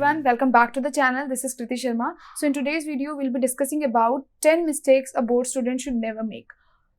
everyone, welcome back to the channel. This is Kriti Sharma. So in today's video we'll be discussing about 10 mistakes a board student should never make.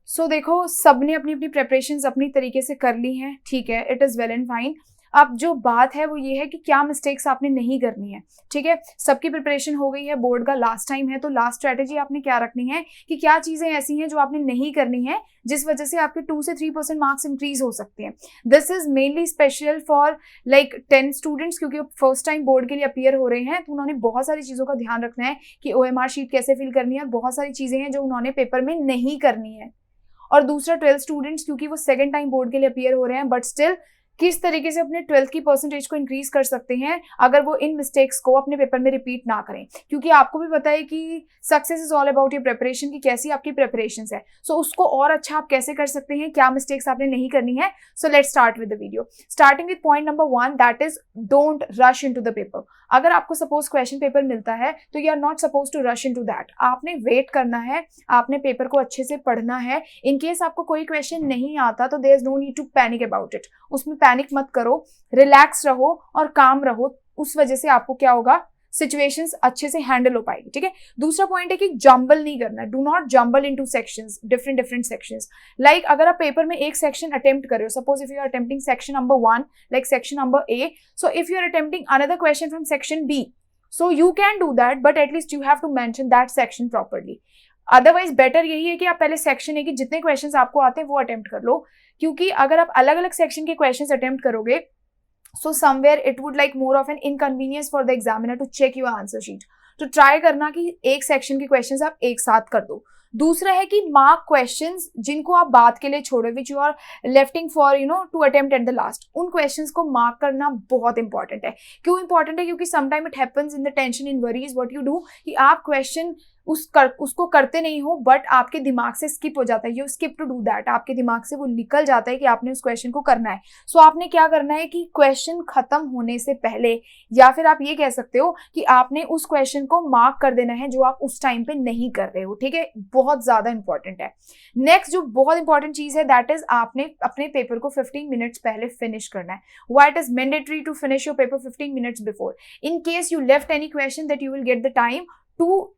So देखो, सबने अपनी अपनी preparations अपनी तरीके से कर ली हैं, ठीक है, it is well and fine. अब जो बात है वो ये है कि क्या मिस्टेक्स आपने नहीं करनी है, ठीक है. सबकी प्रिपरेशन हो गई है, बोर्ड का लास्ट टाइम है, तो लास्ट स्ट्रेटेजी आपने क्या रखनी है कि क्या चीजें ऐसी हैं जो आपने नहीं करनी है जिस वजह से आपके 2 से 3% मार्क्स इंक्रीज हो सकते हैं. This is mainly special for like 10 students, क्योंकि फर्स्ट टाइम बोर्ड के लिए अपीयर हो रहे हैं, तो उन्होंने बहुत सारी चीजों का ध्यान रखना है कि OMR शीट कैसे फिल करनी है, और बहुत सारी चीजें हैं जो उन्होंने पेपर में नहीं करनी है. और दूसरा 12 स्टूडेंट्स, क्योंकि वो सेकंड टाइम बोर्ड के लिए अपीयर हो रहे हैं, बट स्टिल किस तरीके से अपने 12th की परसेंटेज को इंक्रीज कर सकते हैं अगर वो इन मिस्टेक्स को अपने पेपर में रिपीट ना करें. क्योंकि आपको भी पता है कि success is all about your preparation, की कैसी आपकी प्रिपरेशन है. सो उसको और अच्छा आप कैसे कर सकते हैं, क्या मिस्टेक्स आपने नहीं करनी है. So let's start with the video. Starting with point number 1, that is don't rush into the paper. अगर आपको सपोज क्वेश्चन पेपर मिलता है तो you are not suppose to rush into that. आपने वेट करना है, आपने पेपर को अच्छे से पढ़ना है. इन केस आपको कोई क्वेश्चन नहीं आता तो there is no need to panic about it. उसमें पैनिक मत करो, रिलैक्स रहो और काम रहो. उस वजह से आपको क्या होगा, सिचुएशंस अच्छे से हैंडल हो पाएगी, ठीक है. दूसरा पॉइंट है कि जंबल नहीं करना. Do not jumble into sections, different sections. Like अगर आप पेपर में एक सेक्शन अटेम्प्ट कर रहे हो, suppose if you are attempting section number 1, like section number A, so if you are attempting another question from section B, so you can do that, but at least you have to mention that section properly. Otherwise better यही है कि आप पहले section A के जितने questions आपको आते हैं वो अटेम्प्ट कर लो, क्योंकि अगर आप अलग अलग सेक्शन के क्वेश्चंस अटेम्प्ट करोगे so somewhere it would like more of an inconvenience for the examiner to check your answer sheet. तो ट्राई करना कि एक सेक्शन के क्वेश्चंस आप एक साथ कर दो. दूसरा है कि मार्क क्वेश्चंस जिनको आप बाद के लिए छोड़ो, which you are lefting for to attempt at the last. उन क्वेश्चंस को मार्क करना बहुत इंपॉर्टेंट है. क्यों इंपॉर्टेंट है? क्योंकि sometime it happens in the tension in worries what you do कि आप क्वेश्चन उसको करते नहीं हो, बट आपके दिमाग से स्किप हो जाता है. You skip to do that. आपके दिमाग से वो निकल जाता है कि आपने उस क्वेश्चन को करना है. सो आपने क्या करना है कि क्वेश्चन खत्म होने से पहले, या फिर आप ये कह सकते हो कि आपने उस क्वेश्चन को मार्क कर देना है जो आप उस टाइम पे नहीं कर रहे हो, ठीक है. बहुत ज्यादा इंपॉर्टेंट है. नेक्स्ट जो बहुत इंपॉर्टेंट चीज है दैट इज आपने अपने पेपर को 15 मिनट्स पहले फिनिश करना है. Why it is mandatory to finish your paper 15 minutes before. In case you left any question that you will get the time to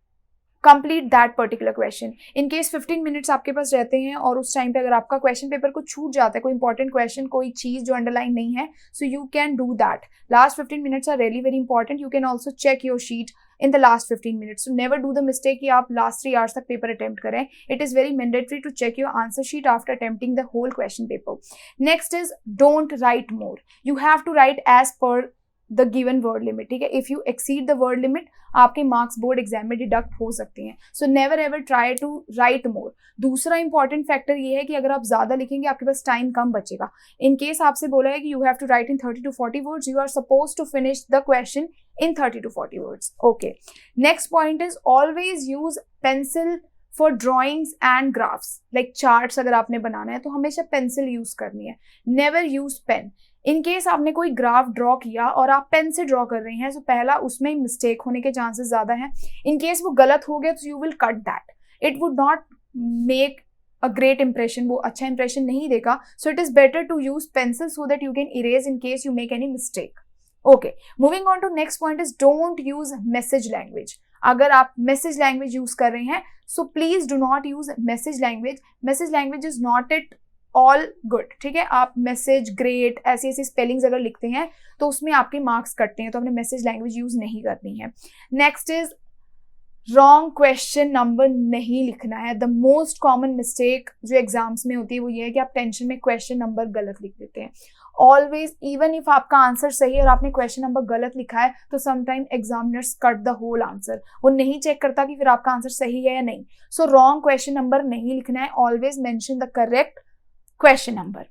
complete that particular question. In case 15 minutes आपके पास रहते हैं और उस time पे अगर आपका question paper को छूट जाता है, कोई इंपॉर्टेंट क्वेश्चन, कोई चीज जो अंडरलाइन नहीं है, so you can do that. Last 15 minutes are really very important. You can also check your sheet in the last 15 minutes. So never do the mistake कि आप लास्ट 3 आवर्स तक paper attempt करें. It is very mandatory to check your answer sheet after attempting the whole question paper. Next is don't write more. You have to write as per the given word limit, ठीक है. If you exceed the word limit आपके marks board exam में deduct हो सकते हैं. So never ever try to write more. दूसरा important factor ये है कि अगर आप ज्यादा लिखेंगे आपके पास टाइम कम बचेगा. इन केस आपसे बोला है कि you have to write in 30 to 40 words, you are suppose to finish the question in 30 to 40 words. Okay. Next point is always use pencil for drawings and graphs. Like charts अगर आपने बनाना है तो हमेशा pencil use करनी है, never use pen. In case आपने कोई graph draw किया और आप पेन से ड्रॉ कर रहे हैं, तो पहला उसमें मिस्टेक होने के चांसेस ज्यादा हैं. इन केस वो गलत हो गया तो you will cut that. It would not make a great impression, वो अच्छा इंप्रेशन नहीं देगा. So it is better to use pencil so that you can erase in case you make any mistake. Okay, moving on to next point is don't use message language. अगर आप message language use कर रहे हैं so please do not use message language. Message language is not it all good, ठीक है. आप message, great, ऐसी spellings अगर लिखते हैं तो उसमें आपके मार्क्स कटते हैं, तो हमने मैसेज लैंग्वेज यूज नहीं करनी है. Next is wrong question number नहीं लिखना है. द मोस्ट कॉमन मिस्टेक जो एग्जाम्स में होती है वो ये है कि आप टेंशन में क्वेश्चन नंबर गलत लिख देते हैं. ऑलवेज, इवन इफ आपका आंसर सही है और आपने क्वेश्चन नंबर गलत लिखा है तो sometime examiners cut the whole answer. वो नहीं चेक करता कि फिर आपका आंसर सही है या नहीं. सो रॉन्ग क्वेश्चन नंबर नहीं लिखना है. Always mention the correct question number.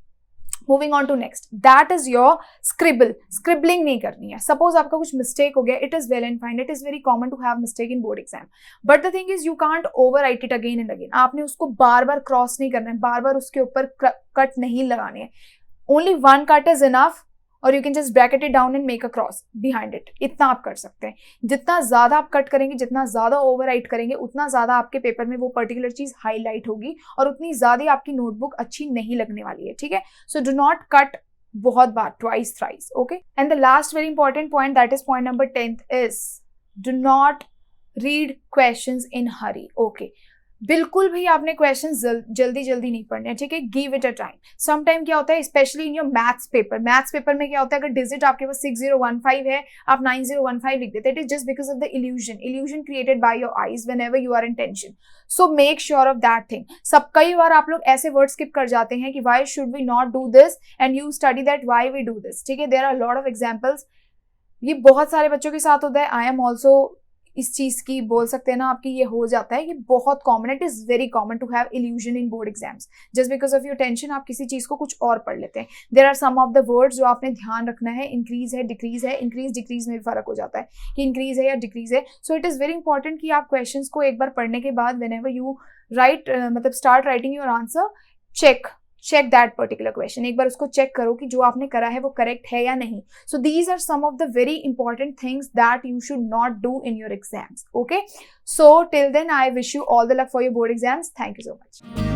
Moving on to next, that is your scribble. Scribbling नहीं करनी है. सपोज आपका कुछ मिस्टेक हो गया, it is well and fine. It is very common to have mistake in board exam, but the thing is you can't over write it again and again. आपने उसको बार बार cross नहीं करना है, बार बार उसके ऊपर कट नहीं लगाने हैं. Only one cut is enough, और you can just bracket it down and make a cross behind it. इतना आप कर सकते हैं. जितना ज्यादा आप कट करेंगे, जितना ज्यादा ओवरराइट करेंगे, उतना ज्यादा आपके पेपर में वो पर्टिकुलर चीज हाईलाइट होगी और उतनी ज्यादा आपकी नोटबुक अच्छी नहीं लगने वाली है, ठीक है. सो डू नॉट कट बहुत बार, twice thrice, okay. And the last very important point, that is point number 10th, is do not read questions in hurry, okay. बिल्कुल भी आपने क्वेश्चन जल्दी जल्दी नहीं पढ़ने, ठीक है। Give it a time. Some time क्या होता है, specially in your maths paper में क्या होता है, अगर डिजिट आपके पास 6015 है, आप 9015 लिख देते, it is just because of the illusion created by your eyes whenever you are in tension. So make sure of that thing. सब कई बार आप लोग ऐसे वर्ड स्किप कर जाते हैं कि why should we not do this and you study that why we do this, ठीक है। There are lot of examples, ये बहुत सारे बच्चों के साथ होता है। आई एम ऑल्सो इस चीज की बोल सकते हैं ना आपकी, ये हो जाता है, ये बहुत कॉमन है। It is very common to have illusion in board exams, just because of your tension आप किसी चीज को कुछ और पढ़ लेते हैं। There are some of the words जो आपने ध्यान रखना है, इंक्रीज है, डिक्रीज है, इंक्रीज डिक्रीज में भी फर्क हो जाता है कि इंक्रीज है या डिक्रीज है। So it is very important कि आप क्वेश्चन को एक बार पढ़ने के बाद वेन एवर यू राइट मतलब start writing your answer, check that particular question, एक बार उसको चेक करो कि जो आपने करा है वो करेक्ट है या नहीं। So these are some of the very important things that you should not do in your exams, okay. So till then I wish you all the luck for your board exams. Thank you so much.